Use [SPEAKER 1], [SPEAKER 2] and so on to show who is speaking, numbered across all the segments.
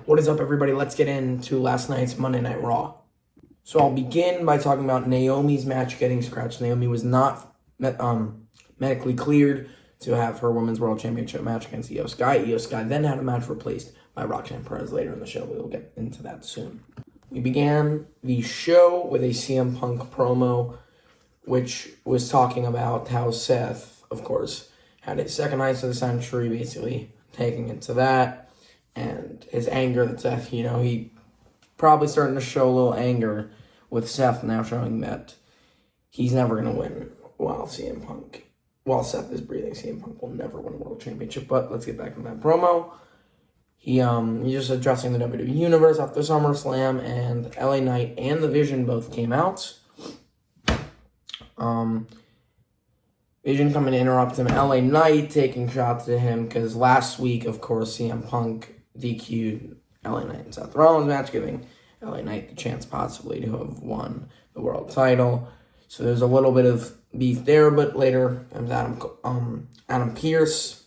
[SPEAKER 1] What is up, everybody? Let's get into last night's Monday Night Raw. So I'll begin by talking about Naomi's match getting scratched. Naomi was not medically cleared to have her Women's World Championship match against Eio Sky. Eio Sky then had a match replaced by Roxan later in the show. We will get into that soon. We began the show with a CM Punk promo, which was talking about how Seth, of course, had his second Ice of the Century, basically taking it to that, and his anger that Seth, he probably starting to show a little anger with Seth now, showing that he's never going to win while Seth is breathing. CM Punk will never win a world championship. But let's get back to that promo. He's just addressing the WWE Universe after SummerSlam, and LA Knight and The Vision both came out. Vision coming to interrupt him. LA Knight taking shots at him because last week, of course, CM Punk DQ'd LA Knight and Seth Rollins match, giving LA Knight the chance possibly to have won the world title. So there's a little bit of beef there, but later comes Adam Pearce,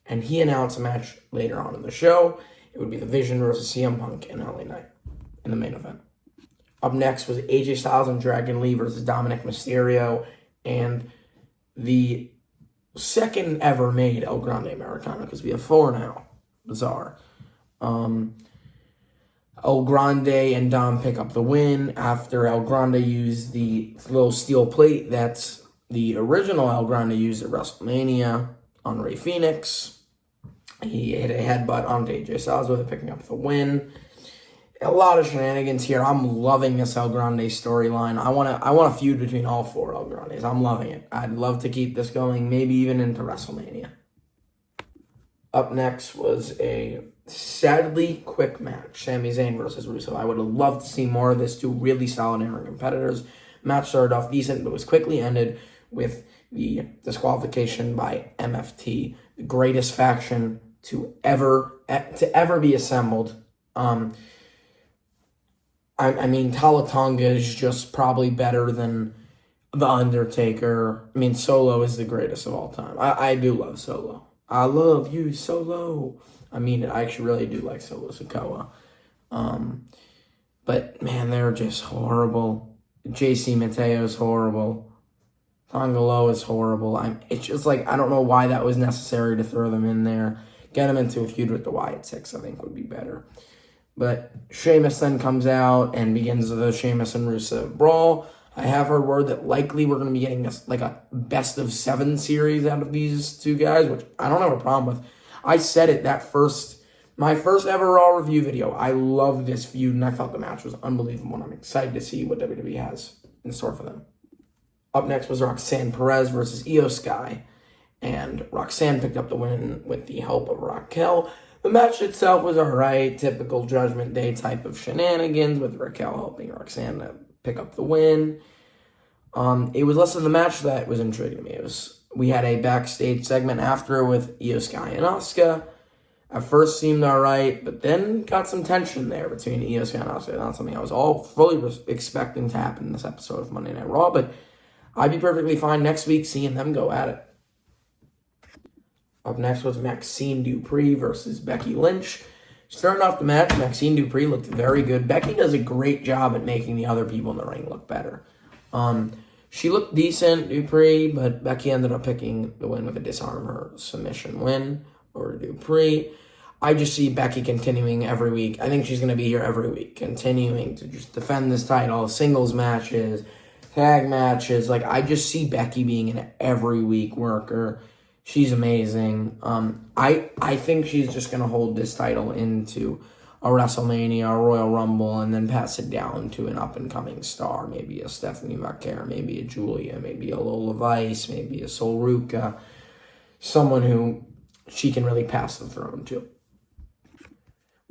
[SPEAKER 1] and he announced a match later on in the show. It would be The Vision versus CM Punk and LA Knight in the main event. Up next was AJ Styles and Dragon Lee versus Dominic Mysterio, and the second ever made El Grande Americano, because we have 4 now. Bizarre. El Grande and Dom pick up the win after El Grande used the little steel plate that's the original El Grande used at WrestleMania on Rey Fenix. He hit a headbutt onto AJ Styles with it, picking up the win. A lot of shenanigans here. I'm loving this El Grande storyline. I want a feud between all 4 El Grandes. I'm loving it. I'd love to keep this going, maybe even into WrestleMania. Up next was a sadly quick match. Sami Zayn versus Russo. I would have loved to see more of this. 2 really solid in-ring competitors. Match started off decent, but was quickly ended with the disqualification by MFT, the greatest faction to ever be assembled. I mean, Talatonga is just probably better than The Undertaker. I mean, Solo is the greatest of all time. I do love Solo. I love you, Solo. I mean it. I actually really do like Solo Sikoa. But, man, they're just horrible. JC Mateo's horrible. Tongalo is horrible. It's just like, I don't know why that was necessary to throw them in there. Get them into a feud with the Wyatt Six, I think, would be better. But Sheamus then comes out and begins the Sheamus and Rusev brawl. I have heard word that likely we're going to be getting a best of 7 series out of these 2 guys, which I don't have a problem with. I said it my first ever Raw review video. I love this feud, and I felt the match was unbelievable. I'm excited to see what WWE has in store for them. Up next was Roxanne Perez versus Eio Sky, and Roxanne picked up the win with the help of Raquel. The match itself was alright, typical Judgment Day type of shenanigans, with Raquel helping Roxanne to pick up the win. It was less of the match that was intriguing me. We had a backstage segment after with Eio Sky and Asuka. At first seemed alright, but then got some tension there between Eio Sky and Asuka. Not something I was all fully expecting to happen in this episode of Monday Night Raw, but I'd be perfectly fine next week seeing them go at it. Up next was Maxine Dupree versus Becky Lynch. Starting off the match, Maxine Dupree looked very good. Becky does a great job at making the other people in the ring look better. She looked decent, Dupree, but Becky ended up picking the win with a disarm her submission win over Dupree. I just see Becky continuing every week. I think she's going to be here every week, continuing to just defend this title, singles matches, tag matches. I just see Becky being an every week worker. She's amazing. I think she's just going to hold this title into a WrestleMania, a Royal Rumble, and then pass it down to an up-and-coming star. Maybe a Stephanie McIntyre, maybe a Julia, maybe a Lola Vice, maybe a Sol Ruca. Someone who she can really pass the throne to.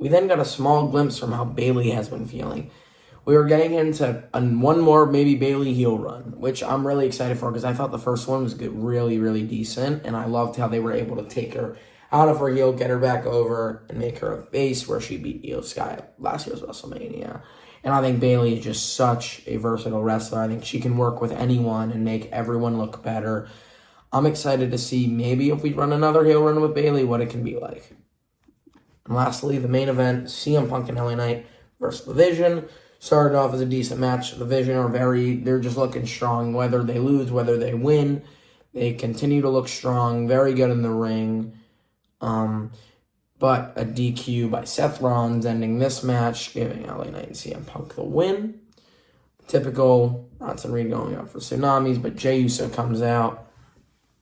[SPEAKER 1] We then got a small glimpse from how Bayley has been feeling. We were getting into one more maybe Bayley heel run, which I'm really excited for because I thought the first one was good, really, really decent, and I loved how they were able to take her out of her heel, get her back over, and make her a face where she beat Eio Sky at last year's WrestleMania. And I think Bayley is just such a versatile wrestler. I think she can work with anyone and make everyone look better. I'm excited to see maybe if we run another heel run with Bayley, what it can be like. And lastly, the main event, CM Punk and LA Knight versus The Vision. Started off as a decent match. The Vision they're just looking strong. Whether they lose, whether they win, they continue to look strong. Very good in the ring. But a DQ by Seth Rollins ending this match, giving LA Knight and CM Punk the win. Typical Bronson Reed going up for tsunamis, but Jey Uso comes out,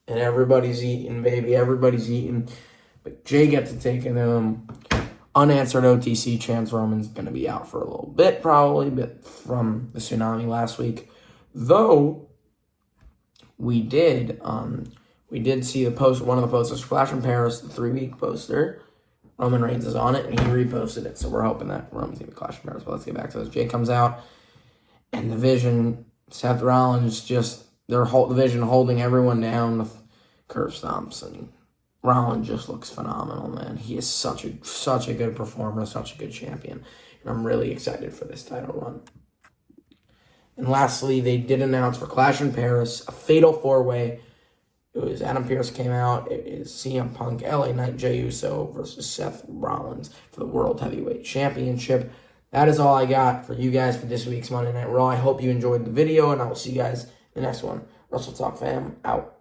[SPEAKER 1] and everybody's eating, baby. Everybody's eating. But Jey gets to take him. Unanswered OTC chance. Roman's going to be out for a little bit, probably, but from the tsunami last week. Though, we did see the post, one of the posters, Flash in Paris, the 3-week poster. Roman Reigns is on it, and he reposted it, so we're hoping that Roman's going to be Clash in Paris. But let's get back to this. Jey comes out, and the Vision, Seth Rollins, the Vision holding everyone down with curb stomps, and Rollins just looks phenomenal, man. He is such a good performer, such a good champion, and I'm really excited for this title run. And lastly, they did announce for Clash in Paris a fatal 4-way. It was Adam Pearce came out. It is CM Punk, LA Knight, Jey Uso versus Seth Rollins for the World Heavyweight Championship. That is all I got for you guys for this week's Monday Night Raw. I hope you enjoyed the video, and I will see you guys in the next one. Russell Talk fam, out.